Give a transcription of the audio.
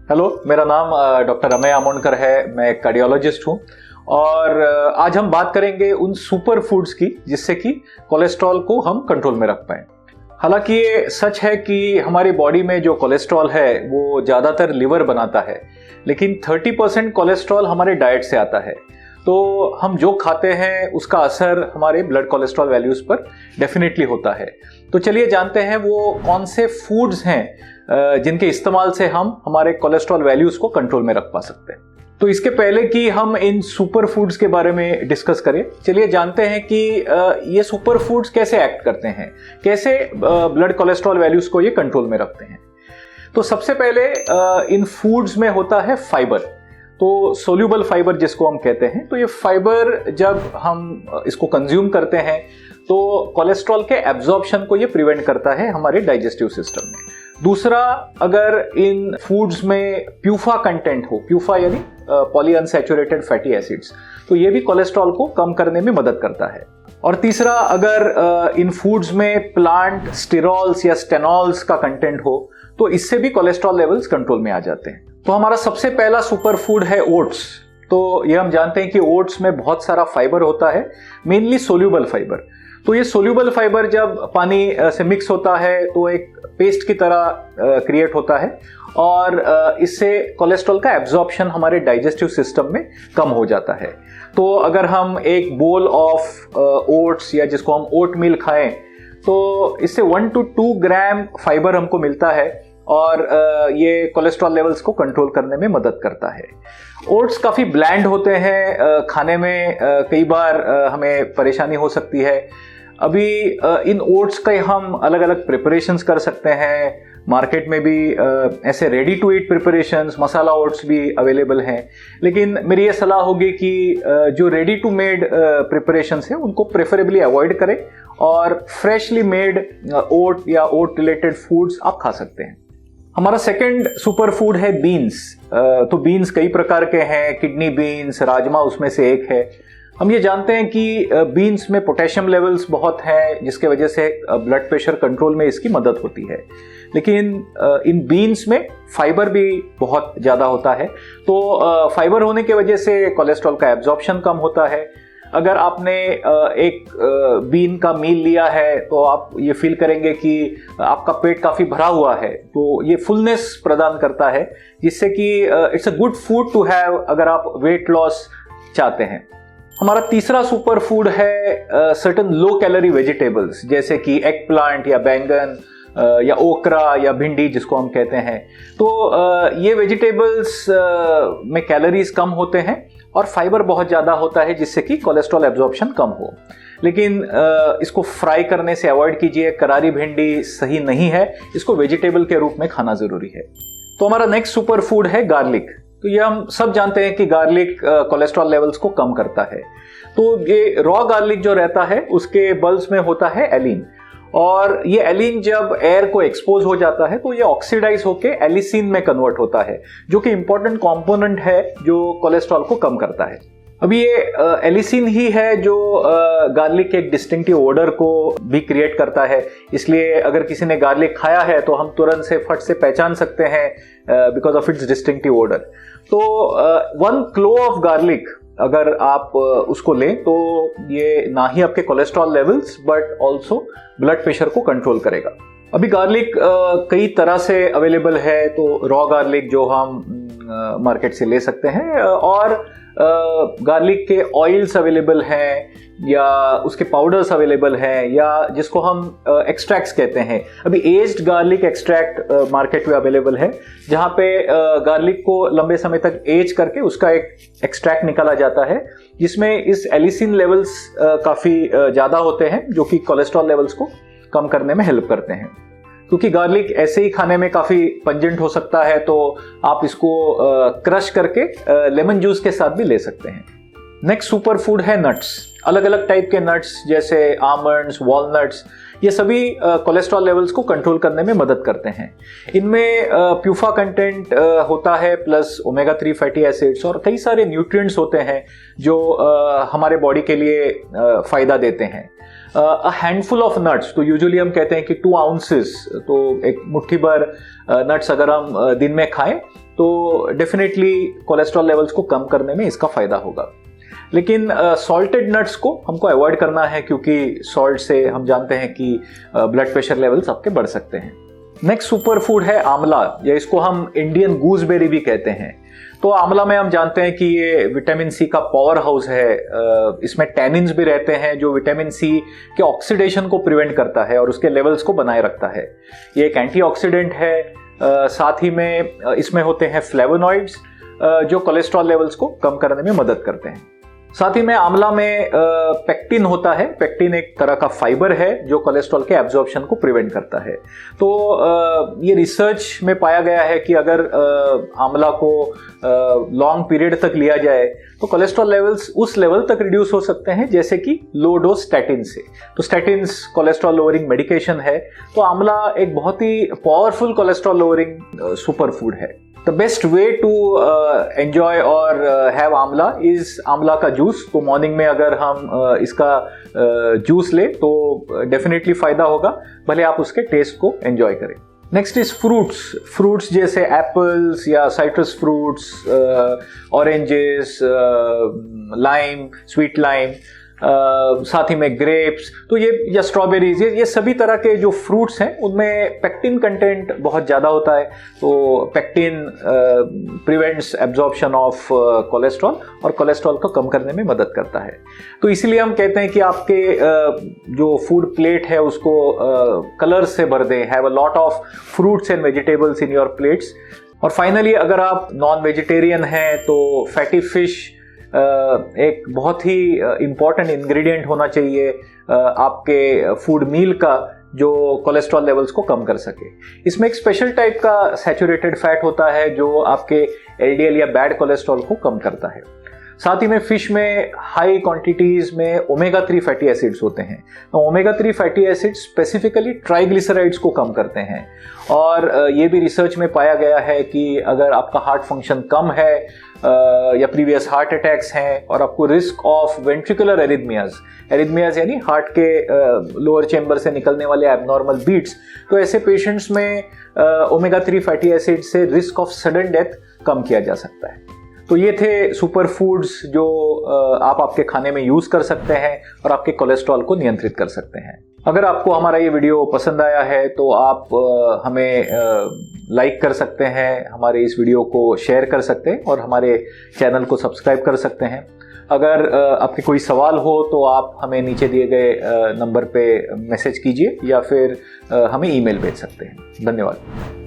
Hello, मेरा नाम doctor Ameya Amonkar है। मैं एक कार्डियोलॉजिस्ट हूँ और आज हम बात करेंगे उन सुपर फूड्स की जिससे कि कोलेस्ट्रॉल को हम कंट्रोल में रख पाएं। हालांकि ये सच है कि हमारी बॉडी में जो कोलेस्ट्रॉल है वो ज़्यादातर लिवर बनाता है, लेकिन 30% कोलेस्ट्रॉल हमारे डाइट से आता है। तो हम जो खाते हैं उसका असर हमारे ब्लड कोलेस्ट्रॉल वैल्यूज़ पर डेफिनेटली होता है। तो चलिए जानते हैं वो कौन से फूड्स हैं जिनके इस्तेमाल से हम हमारे कोलेस्ट्रॉल वैल्यूज़ को कंट्रोल में रख पा सकते हैं। तो इसके पहले कि हम इन सुपर फूड्स के बारे में डिस्कस करें, चलिए जानते हैं कि ये सुपर फूड्स कैसे एक्ट करते हैं, कैसे ब्लड कोलेस्ट्रॉल वैल्यूज़ को ये कंट्रोल में रखते हैं। तो सबसे पहले इन फूड्स में होता है फाइबर। तो सोल्यूबल फाइबर जिसको हम कहते हैं, तो ये फाइबर जब हम इसको कंज्यूम करते हैं तो कोलेस्ट्रॉल के एब्जॉर्प्शन को ये प्रिवेंट करता है हमारे डाइजेस्टिव सिस्टम में। दूसरा, अगर इन फूड्स में प्यूफा कंटेंट हो, प्यूफा यानी पॉलीअनसैचुरेटेड फैटी एसिड्स, तो ये भी कोलेस्ट्रॉल को कम करने में मदद करता है। और तीसरा, अगर इन फूड्स में प्लांट स्टेरॉल्स या स्टेनॉल्स का कंटेंट हो तो इससे भी कोलेस्ट्रॉल लेवल्स कंट्रोल में आ जाते हैं। तो हमारा सबसे पहला सुपर फूड है ओट्स। तो ये हम जानते हैं कि ओट्स में बहुत सारा फाइबर होता है, मेनली सोल्यूबल फाइबर। तो ये सोल्यूबल फाइबर जब पानी से मिक्स होता है तो एक पेस्ट की तरह क्रिएट होता है और इससे कोलेस्ट्रॉल का एब्जॉर्प्शन हमारे डाइजेस्टिव सिस्टम में कम हो जाता है। तो अगर हम एक बोल ऑफ ओट्स या जिसको हम ओट मील खाएं तो इससे 1 to 2 ग्राम फाइबर हमको मिलता है और ये कोलेस्ट्रॉल लेवल्स को कंट्रोल करने में मदद करता है। ओट्स काफ़ी ब्लैंड होते हैं, खाने में कई बार हमें परेशानी हो सकती है। अभी इन ओट्स के हम अलग अलग प्रिपरेशंस कर सकते हैं। मार्केट में भी ऐसे ready to eat preparations, masala oats भी अवेलेबल हैं। लेकिन मेरी ये सलाह होगी कि जो रेडी टू मेड प्रिपरेशंस हैं उनको प्रेफरेबली अवॉइड करें और फ्रेशली मेड ओट या ओट रिलेटेड फूड्स आप खा सकते हैं। हमारा सेकंड सुपर फूड है बीन्स। तो बीन्स कई प्रकार के हैं, किडनी बीन्स, राजमा उसमें से एक है। हम ये जानते हैं कि बीन्स में पोटेशियम लेवल्स बहुत हैं जिसके वजह से ब्लड प्रेशर कंट्रोल में इसकी मदद होती है। लेकिन इन बीन्स में फाइबर भी बहुत ज़्यादा होता है। तो फाइबर होने की वजह से कोलेस्ट्रॉल का एब्जॉर्प्शन कम होता है। अगर आपने एक बीन का मील लिया है तो आप ये फील करेंगे कि आपका पेट काफ़ी भरा हुआ है। तो ये फुलनेस प्रदान करता है जिससे कि it's a good food to have अगर आप वेट लॉस चाहते हैं। हमारा तीसरा सुपर फूड है सर्टेन लो कैलोरी वेजिटेबल्स जैसे कि एग प्लांट या बैंगन या ओकरा या भिंडी जिसको हम कहते हैं। तो ये वेजिटेबल्स में कैलोरीज कम होते हैं और फाइबर बहुत ज़्यादा होता है जिससे कि कोलेस्ट्रॉल एब्जॉर्प्शन कम हो। लेकिन इसको फ्राई करने से अवॉइड कीजिए। करारी भिंडी सही नहीं है, इसको वेजिटेबल के रूप में खाना ज़रूरी है। तो हमारा नेक्स्ट सुपर फूड है गार्लिक। तो ये हम सब जानते हैं कि गार्लिक कोलेस्ट्रॉल लेवल्स को कम करता है। तो ये रॉ गार्लिक जो रहता है उसके बल्ब्स में होता है एलिन, और ये एलिन जब एयर को एक्सपोज हो जाता है तो ये ऑक्सीडाइज होके एलिसिन में कन्वर्ट होता है, जो कि इंपॉर्टेंट कंपोनेंट है जो कोलेस्ट्रॉल को कम करता है। अभी ये एलिसिन ही है जो गार्लिक के एक डिस्टिंक्टिव ओडर को भी क्रिएट करता है। इसलिए अगर किसी ने गार्लिक खाया है तो हम तुरंत से फट से पहचान सकते हैं because of its distinctive odour. तो 1 क्लो ऑफ गार्लिक अगर आप उसको लें तो ये ना ही आपके cholesterol levels but also blood pressure को कंट्रोल करेगा। अभी गार्लिक कई तरह से अवेलेबल है। तो रॉ गार्लिक जो हम मार्केट से ले सकते हैं, और गार्लिक के ऑयल्स अवेलेबल हैं या उसके पाउडर्स अवेलेबल हैं या जिसको हम एक्सट्रैक्ट्स कहते हैं। अभी एज्ड गार्लिक एक्सट्रैक्ट मार्केट में अवेलेबल है जहाँ पे गार्लिक को लंबे समय तक एज करके उसका एक एक्सट्रैक्ट निकाला जाता है जिसमें इस एलिसिन लेवल्स काफ़ी ज़्यादा होते हैं जो कि कोलेस्ट्रॉल लेवल्स को कम करने में हेल्प करते हैं। क्योंकि गार्लिक ऐसे ही खाने में काफ़ी पंजेंट हो सकता है तो आप इसको क्रश करके लेमन जूस के साथ भी ले सकते हैं। नेक्स्ट सुपर फूड है नट्स। अलग अलग टाइप के नट्स जैसे आमंड्स, वॉलनट्स, ये सभी कोलेस्ट्रॉल लेवल्स को कंट्रोल करने में मदद करते हैं। इनमें प्यूफा कंटेंट होता है प्लस ओमेगा 3 फैटी एसिड्स और कई सारे न्यूट्रिएंट्स होते हैं जो हमारे बॉडी के लिए फ़ायदा देते हैं। अ हैंडफुल ऑफ नट्स, तो यूजुअली हम कहते हैं कि 2 आउंसेस, तो एक मुट्ठी भर नट्स अगर हम दिन में खाएं तो डेफिनेटली कोलेस्ट्रॉल लेवल्स को कम करने में इसका फ़ायदा होगा। लेकिन सॉल्टेड नट्स को हमको अवॉइड करना है, क्योंकि सॉल्ट से हम जानते हैं कि ब्लड प्रेशर लेवल्स आपके बढ़ सकते हैं। नेक्स्ट सुपर फूड है आंवला, या इसको हम इंडियन गूसबेरी भी कहते हैं। तो आंवला में हम जानते हैं कि ये विटामिन सी का पावर हाउस है। इसमें टैनिन्स भी रहते हैं जो विटामिन सी के ऑक्सीडेशन को प्रिवेंट करता है और उसके लेवल्स को बनाए रखता है। ये एक एंटीऑक्सीडेंट है। साथ ही में इसमें होते हैं फ्लेवोनॉइड्स जो कोलेस्ट्रॉल लेवल्स को कम करने में मदद करते हैं। साथ ही में आंवला में पेक्टिन होता है। पेक्टिन एक तरह का फाइबर है जो कोलेस्ट्रॉल के एब्जॉर्प्शन को प्रिवेंट करता है। तो ये रिसर्च में पाया गया है कि अगर आंवला को लॉन्ग पीरियड तक लिया जाए तो कोलेस्ट्रॉल लेवल्स उस लेवल तक रिड्यूस हो सकते हैं जैसे कि लो डोज स्टैटिन से। तो स्टैटिन्स कोलेस्ट्रॉल लोअरिंग मेडिकेशन है, तो आंवला एक बहुत ही powerful cholesterol lowering super food है। The best way to enjoy or have आंवला is आंवला का जूस। तो मॉर्निंग में अगर हम इसका जूस ले तो डेफिनेटली फायदा होगा, भले आप उसके टेस्ट को एंजॉय करें। नेक्स्ट इज फ्रूट्स जैसे एप्पल्स या citrus fruits, oranges, lime, sweet lime, साथ ही में ग्रेप्स, तो ये या स्ट्रॉबेरीज, ये सभी तरह के जो फ्रूट्स हैं उनमें पेक्टिन कंटेंट बहुत ज़्यादा होता है। तो pectin prevents absorption of cholesterol और कोलेस्ट्रॉल को कम करने में मदद करता है। तो इसीलिए हम कहते हैं कि आपके जो फूड प्लेट है उसको कलर्स से भर दें। Have a lot of fruits and vegetables in your plates. और फाइनली अगर आप नॉन वेजिटेरियन हैं तो फैटी फिश एक बहुत ही इम्पॉर्टेंट इंग्रेडिएंट होना चाहिए आपके फूड मील का, जो कोलेस्ट्रॉल लेवल्स को कम कर सके। इसमें एक स्पेशल टाइप का सैचुरेटेड फैट होता है जो आपके एलडीएल या बैड कोलेस्ट्रॉल को कम करता है। साथ ही में फिश में हाई क्वांटिटीज में ओमेगा 3 फैटी एसिड्स होते हैं। तो omega 3 fatty acids specifically triglycerides को कम करते हैं। और ये भी रिसर्च में पाया गया है कि अगर आपका हार्ट फंक्शन कम है या प्रीवियस हार्ट अटैक्स हैं और आपको रिस्क ऑफ वेंट्रिकुलर एरिथमियाज यानी हार्ट के लोअर चेंबर से निकलने वाले एबनॉर्मल बीट्स, तो ऐसे पेशेंट्स में ओमेगा 3 फैटी एसिड से रिस्क ऑफ सडन डेथ कम किया जा सकता है। तो ये थे सुपर फूड्स जो आप आपके खाने में यूज़ कर सकते हैं और आपके कोलेस्ट्रॉल को नियंत्रित कर सकते हैं। अगर आपको हमारा ये वीडियो पसंद आया है तो आप हमें लाइक कर सकते हैं, हमारे इस वीडियो को शेयर कर सकते हैं और हमारे चैनल को सब्सक्राइब कर सकते हैं। अगर आपके कोई सवाल हो तो आप हमें नीचे दिए गए नंबर पे मैसेज कीजिए या फिर हमें ईमेल भेज सकते हैं। धन्यवाद।